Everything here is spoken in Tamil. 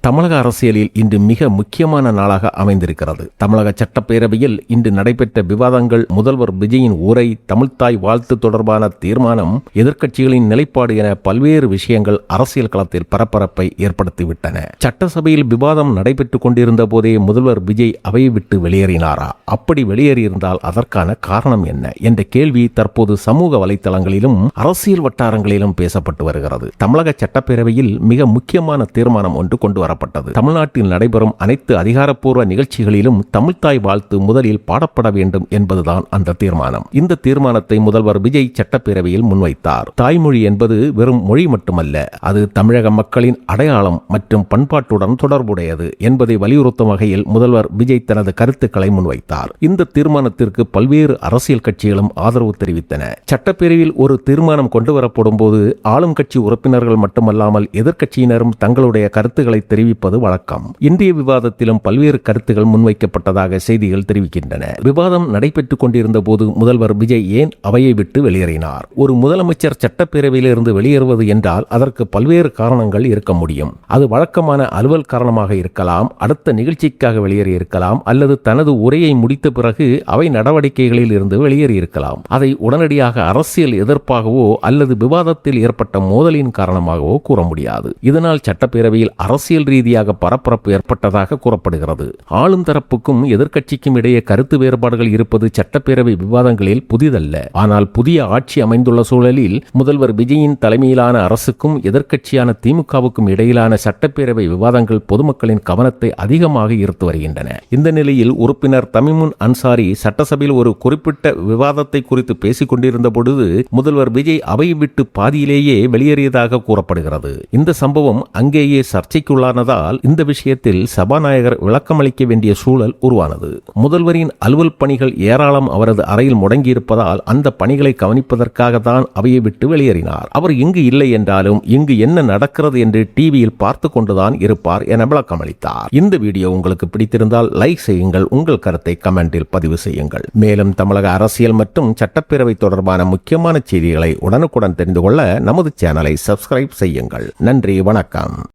தமிழக அரசியலில் இன்று மிக முக்கியமான நாளாக அமைந்திருக்கிறது. தமிழக சட்டப்பேரவையில் இன்று நடைபெற்ற விவாதங்கள், முதல்வர் விஜயின் உரை, தமிழ்த்தாய் வாழ்த்து தொடர்பான தீர்மானம், எதிர்க்கட்சிகளின் நிலைப்பாடு என பல்வேறு விஷயங்கள் அரசியல் களத்தில் பரபரப்பை ஏற்படுத்திவிட்டன. சட்டசபையில் விவாதம் நடைபெற்றுக் கொண்டிருந்த போதே முதல்வர் விஜய் அவையை விட்டு வெளியேறினாரா? அப்படி வெளியேறியிருந்தால் அதற்கான காரணம் என்ன என்ற கேள்வி தற்போது சமூக வலைதளங்களிலும் அரசியல் வட்டாரங்களிலும் பேசப்பட்டு வருகிறது. தமிழக சட்டப்பேரவையில் மிக முக்கியமான தீர்மானம் ஒன்று கொண்டு வரப்பட்டது. தமிழ்நாட்டில் நடைபெறும் அனைத்து அதிகாரப்பூர்வ நிகழ்ச்சிகளிலும் தமிழ்த்தாய் வாழ்த்து முதலில் பாடப்பட வேண்டும் என்பதுதான் அந்த தீர்மானம். இந்த தீர்மானத்தை முதல்வர் விஜய் சட்டப்பேரவையில் முன்வைத்தார். தாய்மொழி என்பது வெறும் மொழி மட்டுமல்ல, அது தமிழக மக்களின் அடையாளம் மற்றும் பண்பாட்டுடன் தொடர்புடையது என்பதை வலியுறுத்தும் வகையில் முதல்வர் விஜய் தனது கருத்துக்களை முன்வைத்தார். இந்த தீர்மானத்திற்கு பல்வேறு அரசியல் கட்சிகளும் ஆதரவு தெரிவித்தன. சட்டப்பேரவையில் ஒரு தீர்மானம் கொண்டுவரப்படும் போது ஆளும் கட்சி உறுப்பினர்கள் மட்டுமல்லாமல் எதிர்க்கட்சியினரும் தங்களுடைய கருத்துக்களை தெரிவிப்பது வழக்கம். இன்றைய விவாதத்திலும் பல்வேறு கருத்துகள் முன்வைக்கப்பட்டதாக செய்திகள் தெரிவிக்கின்றன. விவாதம் நடைபெற்றுக் கொண்டிருந்த போது முதல்வர் விஜய் ஏன் அவையை விட்டு வெளியேறினார்? ஒரு முதலமைச்சர் சட்டப்பேரவையிலிருந்து வெளியேறுவது என்றால் அதற்கு பல்வேறு காரணங்கள் இருக்க முடியும். அது வழக்கமான அலுவல் காரணமாக இருக்கலாம், அடுத்த நிகழ்ச்சிக்காக வெளியேறியிருக்கலாம், அல்லது தனது உரையை முடித்த பிறகு அவை நடவடிக்கைகளில் இருந்து வெளியேறியிருக்கலாம். அதை உடனடியாக அரசியல் எதிர்ப்பாகவோ அல்லது விவாதத்தில் ஏற்பட்ட மோதலின் காரணமாகவோ கூற முடியாது. இதனால் சட்டப்பேரவையில் அரசியல் ரீதியாக பரபரப்பு ஏற்பட்டதாக கூறப்படுகிறது. ஆளும் தரப்புக்கும் எதிர்க்கட்சிக்கும் இடையே கருத்து வேறுபாடுகள் இருப்பது சட்டப்பேரவை விவாதங்களில் புதிதல்ல. ஆனால் புதிய ஆட்சி அமைந்துள்ள சூழலில் முதல்வர் விஜயின் தலைமையிலான அரசுக்கும் எதிர்க்கட்சியான திமுகவுக்கும் இடையிலான சட்டப்பேரவை விவாதங்கள் பொதுமக்களின் கவனத்தை அதிகமாக ஈர்த்து வருகின்றன. இந்த நிலையில் உறுப்பினர் தமிமுன் அன்சாரி சட்டசபையில் ஒரு குறிப்பிட்ட விவாதத்தை குறித்து பேசிக் கொண்டிருந்த பொழுது முதல்வர் விஜய் அவையை விட்டு பாதியிலேயே வெளியேறியதாக கூறப்படுகிறது. இந்த சம்பவம் அங்கேயே சர்ச்சைக்குள்ளானதால் இந்த விஷயத்தில் சபாநாயகர் விளக்கமளிக்க வேண்டிய சூழல் உருவானது. முதல்வரின் அலுவல் பணிகள் ஏராளம் அவரது அறையில் முடங்கியிருப்பதால் அந்த பணிகளை கவனிப்பதற்காக தான் அவையை விட்டு வெளியேறினார். அவர் இங்கு இல்லை என்றாலும் இங்கு என்ன நடக்கிறது என்று டிவியில் பார்த்து கொண்டுதான் இருப்பார் என விளக்கமளித்தார். இந்த வீடியோ உங்களுக்கு பிடித்திருந்தால் லைக் செய்யுங்கள், உங்கள் கருத்தை கமெண்டில் பதிவு செய்யுங்கள். மேலும் தமிழக அரசியல் மற்றும் சட்டப்பேரவை தொடர்பான முக்கியமான செய்திகளை உடனுக்குடன் தெரிந்து கொள்ள நமது சேனலை சப்ஸ்கிரைப் செய்யுங்கள். நன்றி, வணக்கம்.